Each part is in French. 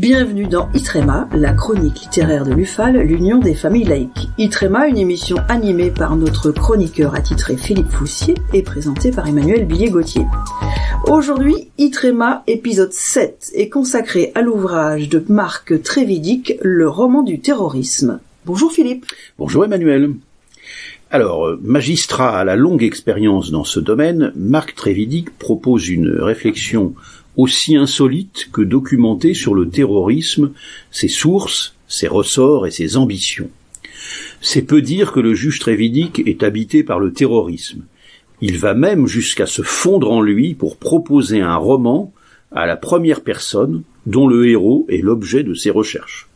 Bienvenue dans Itrema, la chronique littéraire de l'UFAL, l'Union des familles laïques. Itrema, une émission animée par notre chroniqueur attitré Philippe Foussier et présentée par Emmanuel Billier-Gauthier. Aujourd'hui, Itrema, épisode 7, est consacré à l'ouvrage de Marc Trévidic, Le roman du terrorisme. Bonjour Philippe. Bonjour Emmanuel. Alors, magistrat à la longue expérience dans ce domaine, Marc Trévidic propose une réflexion aussi insolite que documentée sur le terrorisme, ses sources, ses ressorts et ses ambitions. C'est peu dire que le juge Trévidic est habité par le terrorisme. Il va même jusqu'à se fondre en lui pour proposer un roman à la première personne dont le héros est l'objet de ses recherches.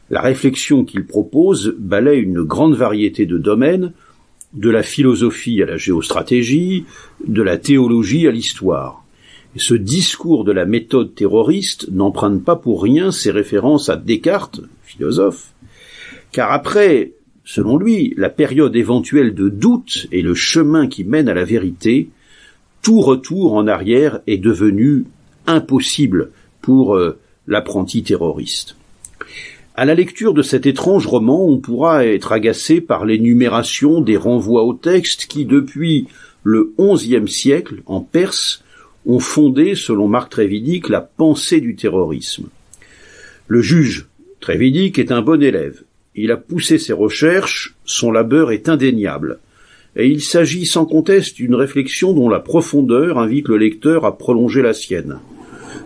La réflexion qu'il propose balaie une grande variété de domaines, de la philosophie à la géostratégie, de la théologie à l'histoire. Et ce discours de la méthode terroriste n'emprunte pas pour rien ses références à Descartes, philosophe, car après, selon lui, la période éventuelle de doute et le chemin qui mène à la vérité, tout retour en arrière est devenu impossible pour l'apprenti terroriste. À la lecture de cet étrange roman, on pourra être agacé par l'énumération des renvois au texte qui, depuis le XIe siècle, en Perse, ont fondé, selon Marc Trévidic, la pensée du terrorisme. Le juge Trévidic est un bon élève. Il a poussé ses recherches, son labeur est indéniable. Et il s'agit sans conteste d'une réflexion dont la profondeur invite le lecteur à prolonger la sienne.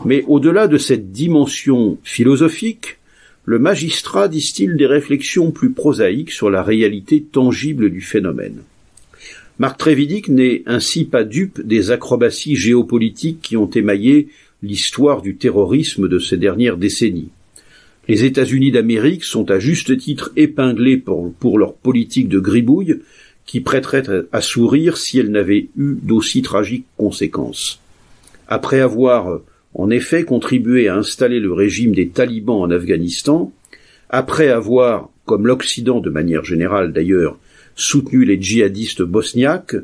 Mais au-delà de cette dimension philosophique, le magistrat distille des réflexions plus prosaïques sur la réalité tangible du phénomène. Marc Trévidic n'est ainsi pas dupe des acrobaties géopolitiques qui ont émaillé l'histoire du terrorisme de ces dernières décennies. Les États-Unis d'Amérique sont à juste titre épinglés pour leur politique de gribouille qui prêterait à sourire si elle n'avait eu d'aussi tragiques conséquences. Après avoir en effet contribué à installer le régime des talibans en Afghanistan, après avoir, comme l'Occident de manière générale d'ailleurs, soutenu les djihadistes bosniaques,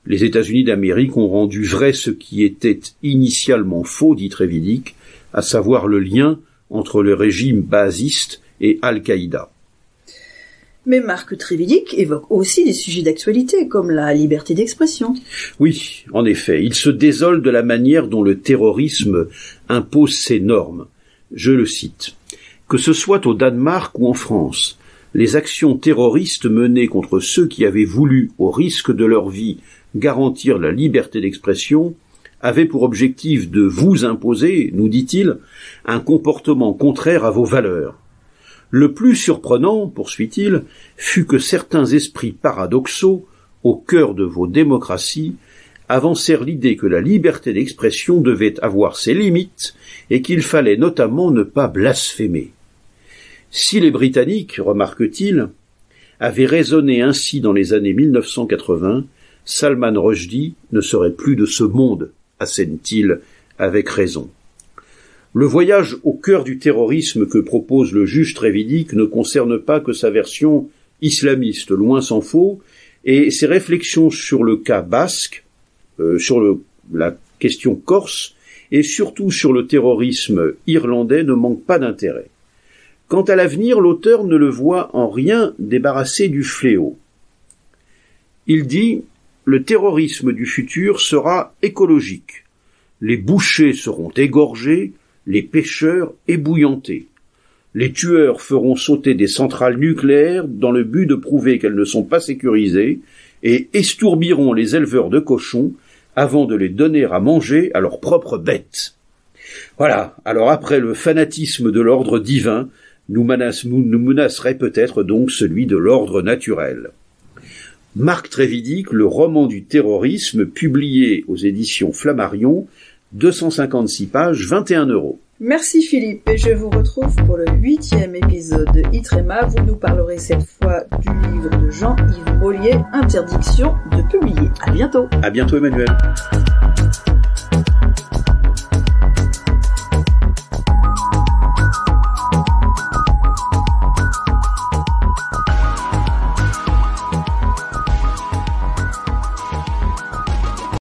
les États-Unis d'Amérique ont rendu vrai ce qui était initialement faux, dit Trévidic, à savoir le lien entre le régime baasiste et Al-Qaïda. Mais Marc Trévidic évoque aussi des sujets d'actualité, comme la liberté d'expression. Oui, en effet, il se désole de la manière dont le terrorisme impose ses normes. Je le cite. « Que ce soit au Danemark ou en France, les actions terroristes menées contre ceux qui avaient voulu, au risque de leur vie, garantir la liberté d'expression, avaient pour objectif de vous imposer, nous dit-il, un comportement contraire à vos valeurs. Le plus surprenant, poursuit-il, fut que certains esprits paradoxaux, au cœur de vos démocraties, avancèrent l'idée que la liberté d'expression devait avoir ses limites et qu'il fallait notamment ne pas blasphémer. Si les Britanniques, remarque-t-il, avaient raisonné ainsi dans les années 1980, Salman Rushdie ne serait plus de ce monde, assène-t-il avec raison. Le voyage au cœur du terrorisme que propose le juge Trévidic ne concerne pas que sa version islamiste, loin s'en faut, et ses réflexions sur le cas basque, sur la question corse, et surtout sur le terrorisme irlandais ne manquent pas d'intérêt. Quant à l'avenir, l'auteur ne le voit en rien débarrassé du fléau. Il dit « Le terrorisme du futur sera écologique. Les bouchers seront égorgés, les pêcheurs ébouillantés. Les tueurs feront sauter des centrales nucléaires dans le but de prouver qu'elles ne sont pas sécurisées et estourbiront les éleveurs de cochons avant de les donner à manger à leurs propres bêtes. » Voilà, alors après le fanatisme de l'ordre divin, nous menacerait peut-être donc celui de l'ordre naturel. Marc Trévidic, Le roman du terrorisme, publié aux éditions Flammarion, 256 pages, 21 €. Merci Philippe, et je vous retrouve pour le 8e épisode de Itrema. Vous nous parlerez cette fois du livre de Jean-Yves Mollier, Interdiction de publier. À bientôt. À bientôt Emmanuel.